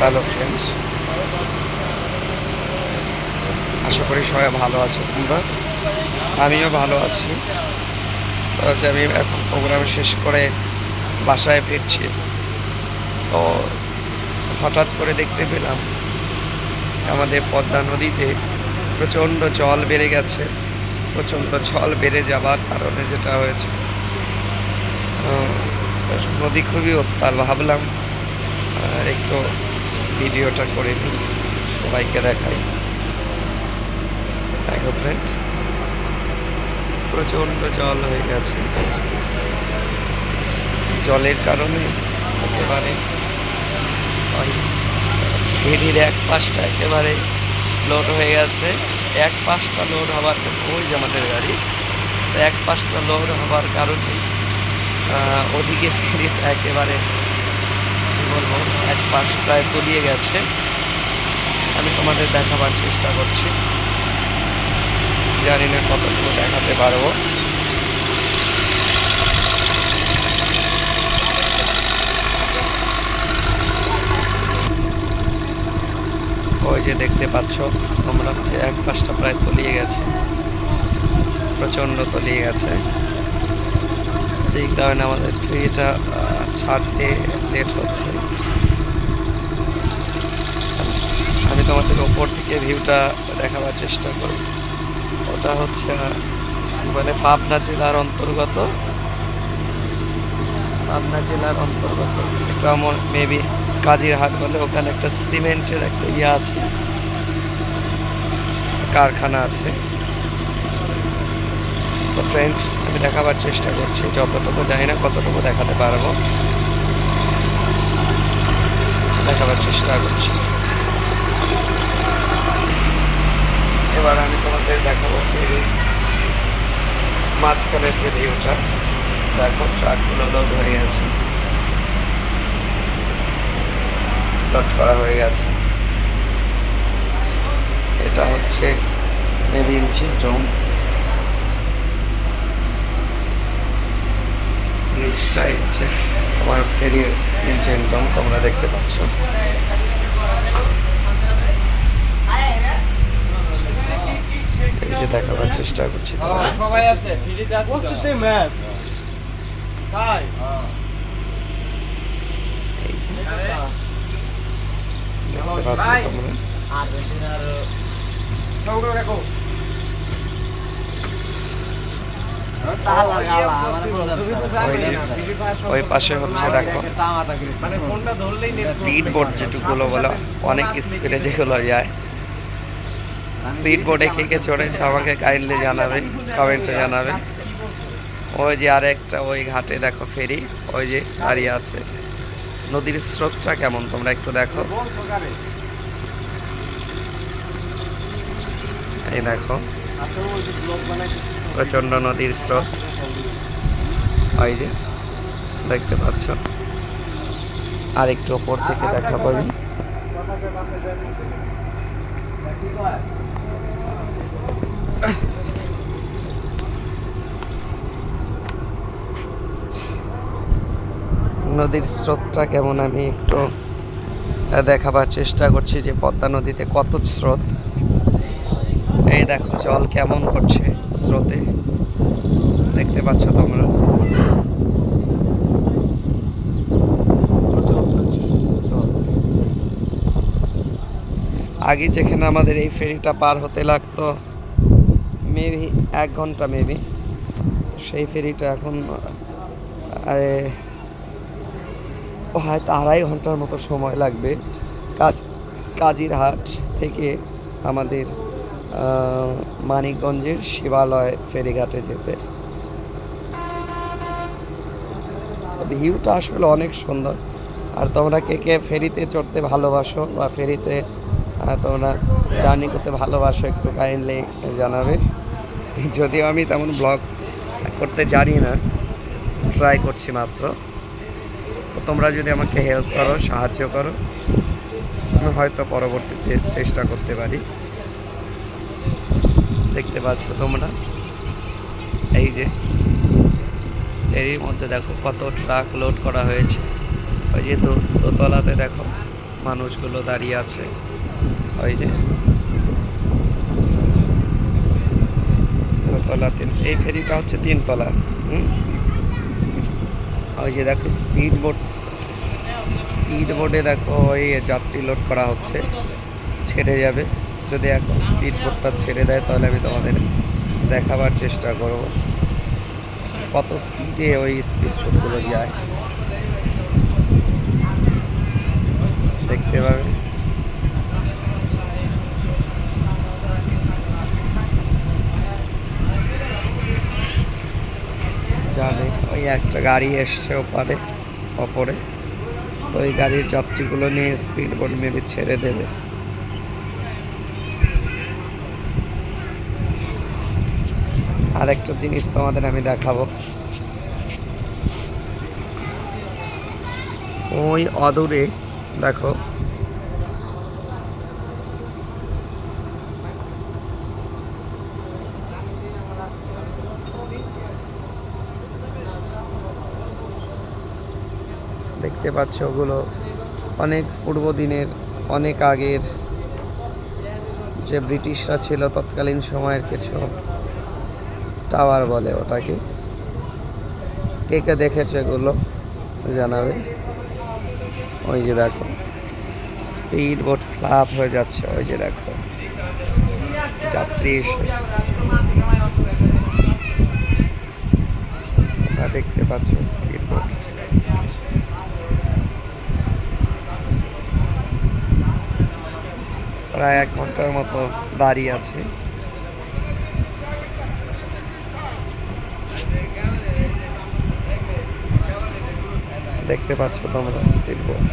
Hello friends, আশা করি সবাই ভালো আছো তোমরা। আমিও ভালো আছি। তো আমি এখন প্রোগ্রাম শেষ করে বাসায় ফিরছি। তো হঠাৎ করে দেখতে পেলাম আমাদের পদ্মা নদীতে প্রচণ্ড জল বেড়ে গেছে। প্রচণ্ড জল বেড়ে যাবার কারণে যেটা হয়েছে, নদী খুবই উত্তাল। ভাবলাম একটু ভিডিওটা করে নিই, সবাইকে দেখাই। দেখো ফ্রেন্ড, প্রচণ্ড জল হয়ে গেছে। জলের কারণে একেবারে ফেরির এক পাশটা একেবারে লোড হয়ে গেছে। এক পাশটা লোড হওয়ার, ওই যে আমাদের গাড়ি, তো এক পাশটা লোড হওয়ার কারণে ওদিকে ফেরিটা একেবারে কী বলবো, এক পাশ প্রায় তলিয়ে গেছে। আমি তোমাদের দেখাবার চেষ্টা করছি, জানি না কতটুকু দেখাতে পারবো। ওই যে দেখতে পাচ্ছ তোমরা যে এক পাশটা প্রায় তলিয়ে গেছে, প্রচণ্ড তলিয়ে গেছে, যেই কারণে আমাদের ফেরিটা ছাড়তে লেট হচ্ছে। আমি তোমাদের ওপর থেকে ভিউটা দেখাবার চেষ্টা করি। ওটা হচ্ছে মানে পাবনা জেলার অন্তর্গত, এটা আমার মেবি কাজিরহাট বলে। ওখানে একটা সিমেন্টের একটা আছে, কারখানা আছে। তো ফ্রেন্ডস, আমি দেখাবার চেষ্টা করছি, যতটুকু জানি না কতটুকু দেখাতে পারবো, দেখাবার চেষ্টা করছি। এবার আমি তোমাদের দেখাবো ফেরি মাঝখানের যে ভিউটা। দেখো ট্রাকগুলো লোড হয়ে গেছে, লোড করা হয়ে গেছে। এটা হচ্ছে মেবি ইঞ্জিন রুম। নিচটা হচ্ছে তোমার ফেরির ইঞ্জিন রুম, তোমরা দেখতে পাচ্ছ। এই যে দেখাবার চেষ্টা করছি, সবাই আছে ফ্রিতে আছে তো ম্যাচ তাই দেখতে পাচ্ছ তোমরা। আর্জেন্টিনার সবগুলো দেখো ওই পাশে হচ্ছে দেখো মানে ফোনটা ধরলেই স্পিড বোট, যেটুকুলো বলে অনেক স্পিডে যেগুলো যায়। স্পিড বোটে কে কে চড়েছে আমাকে কাইন্ডলি জানাবেন, কমেন্টে জানাবেন। ওই যে আরেকটা ওই ঘাটে দেখো ফেরি, ওই যে দাঁড়িয়ে আছে। নদীর স্রোতটা কেমন তোমরা একটু দেখো। এই দেখো প্রচণ্ড নদীর স্রোত, ওই যে দেখতে পাচ্ছ। আর একটু ওপর থেকে দেখা পাবি। নদীর স্রোতটা কেমন আমি একটু দেখাবার চেষ্টা করছি, যে পদ্মা নদীতে কত স্রোত। এই দেখো জল কেমন করছে স্রোতে, দেখতে পাচ্ছ তোমরা। আগে যেখানে আমাদের এই ফেরিটা পার হতে লাগতো মেবি 1 ঘন্টা, মেবি সেই ফেরিটা এখন হয়তো 2.5 ঘন্টার মতো সময় লাগবে কাজিরহাট থেকে আমাদের মানিকগঞ্জের শিবালয় ফেরিঘাটে যেতে। ভিউটা আসলে অনেক সুন্দর। আর তোমরা কে কে ফেরিতে চড়তে ভালোবাসো বা ফেরিতে তোমরা জার্নি করতে ভালোবাসো একটু কাইন্ডলি জানাবে। যদিও আমি তেমন ব্লগ করতে জানি না, ট্রাই করছি মাত্র। তো তোমরা যদি আমাকে হেল্প করো, সাহায্য করো, আমি হয়তো পরবর্তীতে চেষ্টা করতে পারি। দেখতে পাচ্ছ তোমরা, এই যে এরই মধ্যে দেখো কত ট্রাক লোড করা হয়েছে। ওই যে দোতলাতে দেখো মানুষগুলো দাঁড়িয়ে আছে। ওই যে দোতলা এই ফেরিটা হচ্ছে 3 তলা। ওই যে দেখো স্পিড বোটে দেখো ওই যাত্রী লোড করা হচ্ছে, ছেড়ে যাবে। যদি এখন স্পিড বোটটা ছেড়ে দেয় তাহলে আমি তোমাদের দেখাবার চেষ্টা করব কত স্পিডে ওই স্পিড বোটগুলো যায়, দেখতে পাবে। জানে ওই একটা গাড়ি এসছে অপরে, তো ওই গাড়ির যাত্রীগুলো নিয়ে স্পিড বোট মেবি ছেড়ে দেবে। আরেকটা জিনিস তোমাদের আমি দেখাবো, ওই অদূরে দেখো দেখতে পাচ্ছ, ওগুলো অনেক পূর্ব দিনের, অনেক আগের যে ব্রিটিশরা ছিল তৎকালীন সময়ের কিছু টাওয়ার বলে ওটাকে। কে কে দেখেছো এগুলো জানাবে। ওই যে দেখো স্পিড বোট ফ্লাপ হয়ে যাচ্ছে, ওই যে দেখো যাত্রী এসে দেখতে পাচ্ছ স্পিড বোট। প্রায় 1 ঘন্টার মতো দাঁড়িয়ে আছে। দেখতে পাচ্ছ তোমরা স্পিড বোট।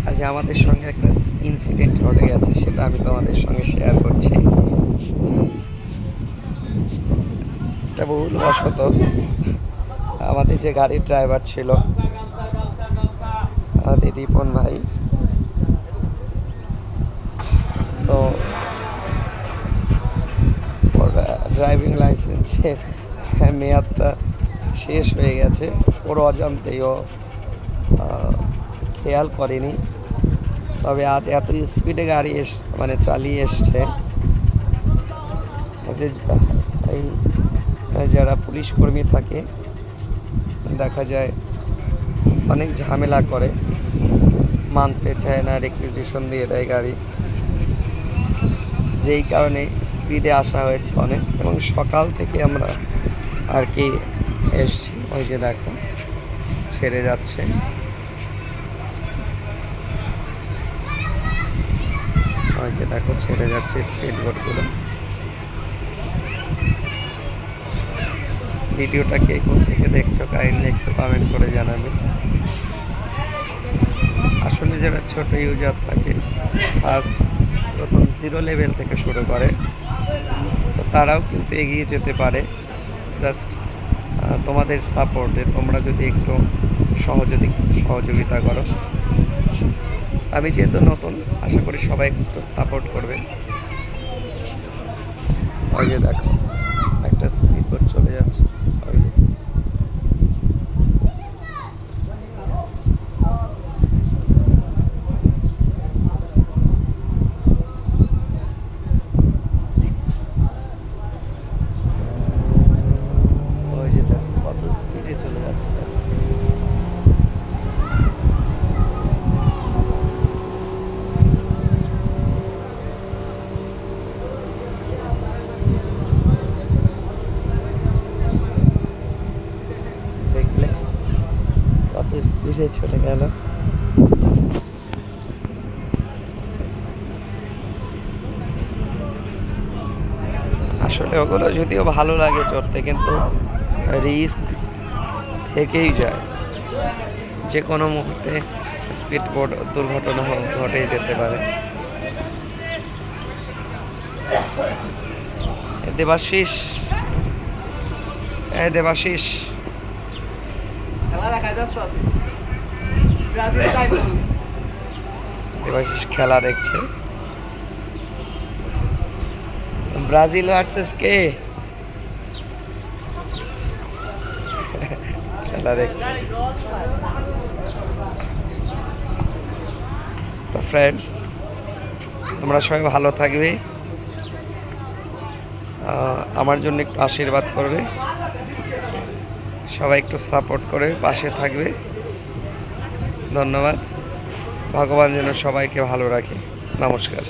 আজ আমাদের সঙ্গে একটা ইনসিডেন্ট ঘটে গেছে, সেটা আমি তোমাদের সঙ্গে শেয়ার করছি। এটা ভুলবশত আমাদের যে গাড়ির ড্রাইভার ছিল আমাদের রিপন ভাই, তো ওর ড্রাইভিং লাইসেন্সের মেয়াদটা শেষ হয়ে গেছে। ওর অজান্তেই ও খেয়াল করেনি। তবে আজ এত স্পিডে গাড়ি চালিয়ে এসছে যে এই যারা পুলিশ কর্মী থাকে দেখা যায় অনেক ঝামেলা করে, মানতে চায় না, রিকুইজিশন দিয়ে দেয় গাড়ি। যেই কারণে স্পিডে আসা হয়েছে অনেক, এবং সকাল থেকে আমরা আর কি এসছি। ওই যে দেখো ছেড়ে যাচ্ছে, ওই যে দেখো ছেড়ে যাচ্ছে স্পিড বোটগুলো। ভিডিওটা কে কোন থেকে দেখছো কাইন্ডলি একটু কমেন্ট করে জানাবে। আসলে যারা ছোট ইউজার থাকে, প্রথম 0 লেভেল থেকে শুরু করে, তো তারাও কিন্তু এগিয়ে যেতে পারে। জাস্ট তোমাদের সাপোর্টে তোমরা যদি একটু সহযোগিতা করো। আমি যেহেতু নতুন, আশা করি সবাই একটু সাপোর্ট করবে। ওই যে দেখো একটা স্পিড বোট চলে যাচ্ছে, ওই যে দেখো কত স্পিডে চলে যাচ্ছে। দেখলে কত স্পিডে চলে গেল। আসলে ওগুলো যদিও ভালো লাগে চড়তে, কিন্তু রিস্ক থেকেই যায়। যে কোনো মুহূর্তে স্পিড বোট দুর্ঘটনা ঘটে যেতে পারে। দেবাশিস দেবাশিস দেবাশিস খেলা দেখছে। ব্রাজিল ভার্সেস কে? খেলা দেখছি। তো ফ্রেন্ডস, তোমরা সবাই ভালো থাকবে, আমার জন্য একটু আশীর্বাদ করবে, সবাই একটু সাপোর্ট করে পাশে থাকবে। ধন্যবাদ। ভগবান যেন সবাইকে ভালো রাখে। নমস্কার।